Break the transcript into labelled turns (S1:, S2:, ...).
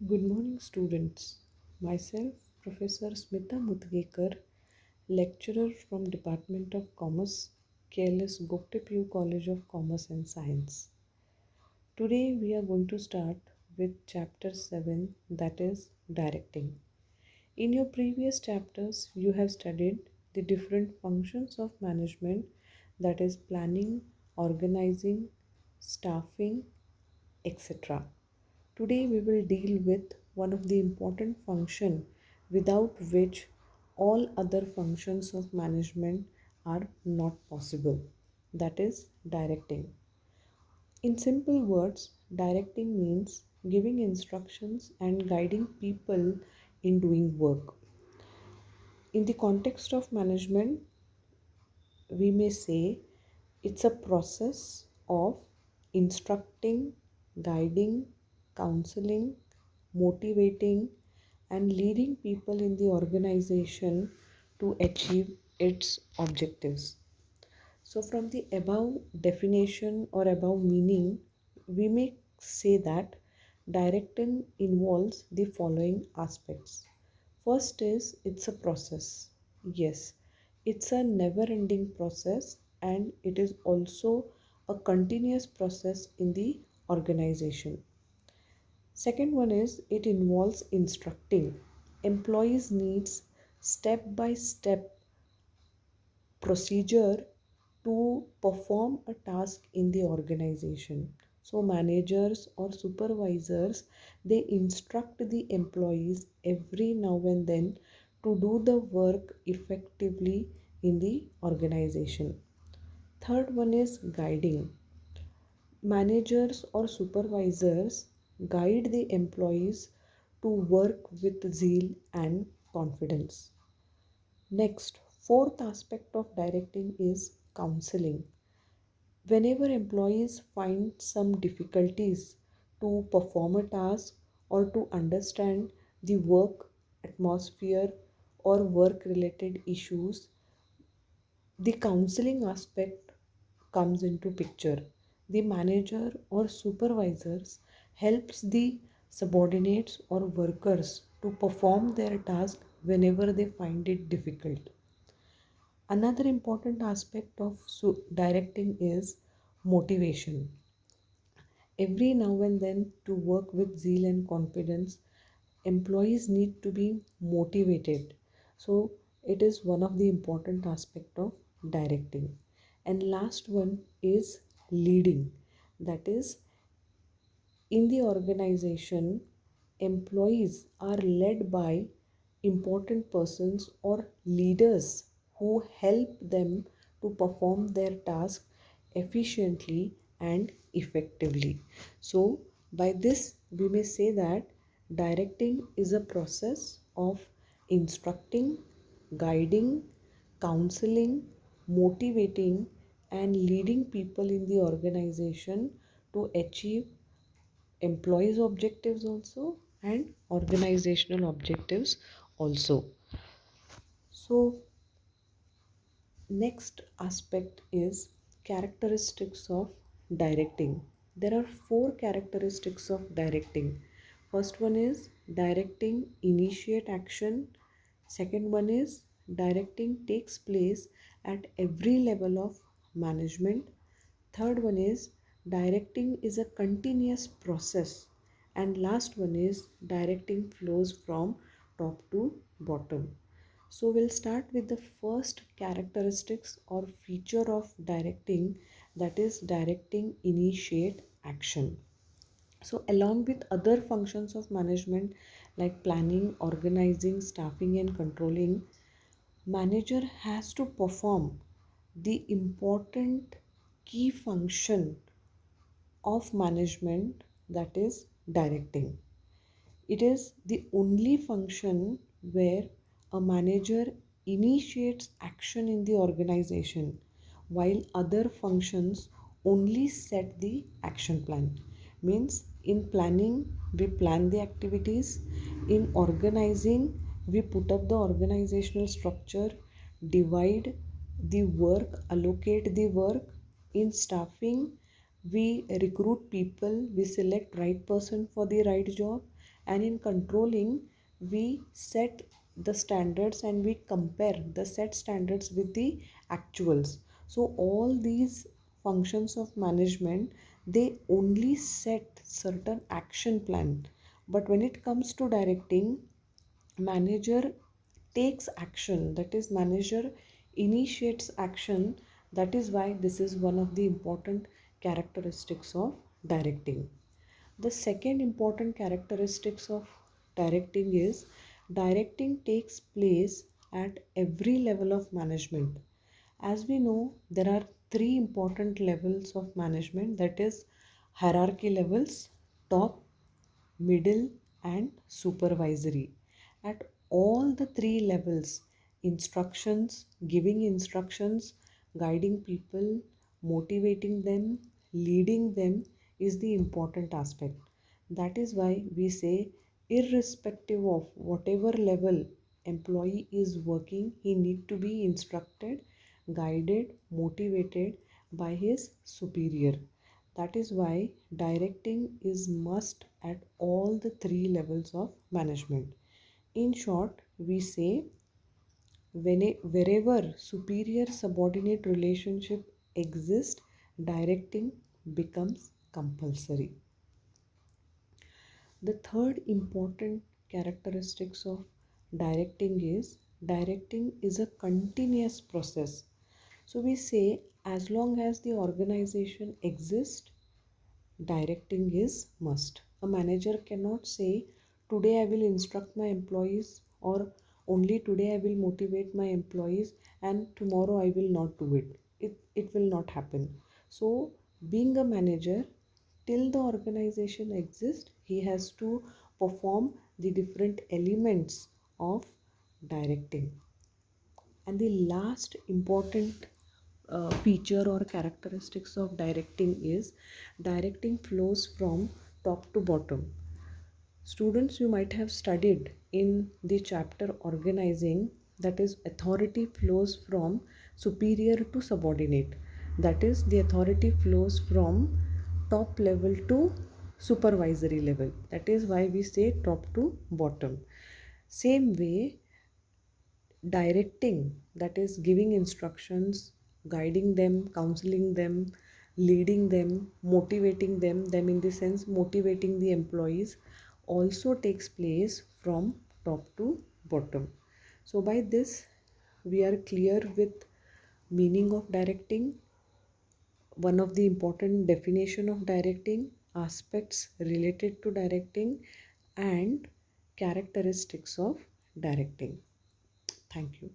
S1: Good morning, students. Myself, Professor Smita Mutagekar, lecturer from Department of Commerce, KLS Gupte Pugh College of Commerce and Science. Today, we are going to start with Chapter 7, that is Directing. In your previous chapters, you have studied the different functions of management, that is planning, organizing, staffing, etc. Today we will deal with one of the important function without which all other functions of management are not possible, that is directing. In simple words, directing means giving instructions and guiding people in doing work. In the context of management, we may say it's a process of instructing, guiding, counseling, motivating, and leading people in the organization to achieve its objectives. So, from the above definition or above meaning, we may say that directing involves the following aspects. First is it's a process. Yes, it's a never ending process and it is also a continuous process in the organization. Second one is it involves instructing. Employees needs step by step procedure to perform a task in the organization. So managers or supervisors, they instruct the employees every now and then to do the work effectively in the organization. Third one is guiding. Managers or supervisors guide the employees to work with zeal and confidence. Next, fourth aspect of directing is counseling. Whenever employees find some difficulties to perform a task or to understand the work atmosphere or work related issues, the counseling aspect comes into picture. The manager or supervisors helps the subordinates or workers to perform their task whenever they find it difficult. Another important aspect of directing is motivation. Every now and then, to work with zeal and confidence, employees need to be motivated. So, it is one of the important aspect of directing. And last one is leading. That is, in the organization, employees are led by important persons or leaders who help them to perform their task efficiently and effectively. So, by this, we may say that directing is a process of instructing, guiding, counseling, motivating, and leading people in the organization to achieve employees objectives also and organizational objectives also. So next aspect is characteristics of directing. There are four characteristics of directing. First one is directing initiate action. Second one is directing takes place at every level of management. Third one is directing is a continuous process. And last one is directing flows from top to bottom. So we'll start with the first characteristics or feature of directing, that is directing initiate action. So along with other functions of management like planning, organizing, staffing and controlling, manager has to perform the important key function of management, that is directing. It is the only function where a manager initiates action in the organization while other functions only set the action plan. Means in planning we plan the activities, in organizing we put up the organizational structure, divide the work, allocate the work. In staffing we recruit people, we select right person for the right job, And in controlling, we set the standards and we compare the set standards with the actuals. So all these functions of management, they only set certain action plan. But when it comes to directing, manager takes action, that is manager initiates action. That is why this is one of the important characteristics of directing. The second important characteristics of directing is directing takes place at every level of management. As we know, there are three important levels of management, that is hierarchy levels, top, middle, and supervisory. At all the three levels, instructions, giving instructions, guiding people, motivating them, leading them is the important aspect. That is why we say, irrespective of whatever level employee is working, he need to be instructed, guided, motivated by his superior. That is why directing is must at all the three levels of management. In short, we say wherever superior subordinate relationship exists, directing becomes compulsory. The third important characteristics of directing is a continuous process. So we say as long as the organization exists, directing is must. A manager cannot say, today I will instruct my employees, or only today I will motivate my employees, and tomorrow I will not do it. It will not happen. So, being a manager, till the organization exists, he has to perform the different elements of directing. And the last important feature or characteristics of directing is directing flows from top to bottom. Students, you might have studied in the chapter organizing, that is authority flows from superior to subordinate. That is, the authority flows from top level to supervisory level. That is why we say top to bottom. Same way, directing, that is giving instructions, guiding them, counseling them, leading them, motivating them in the sense motivating the employees, also takes place from top to bottom. So by this we are clear with meaning of directing, one of the important definition of directing, aspects related to directing, and characteristics of directing. Thank you.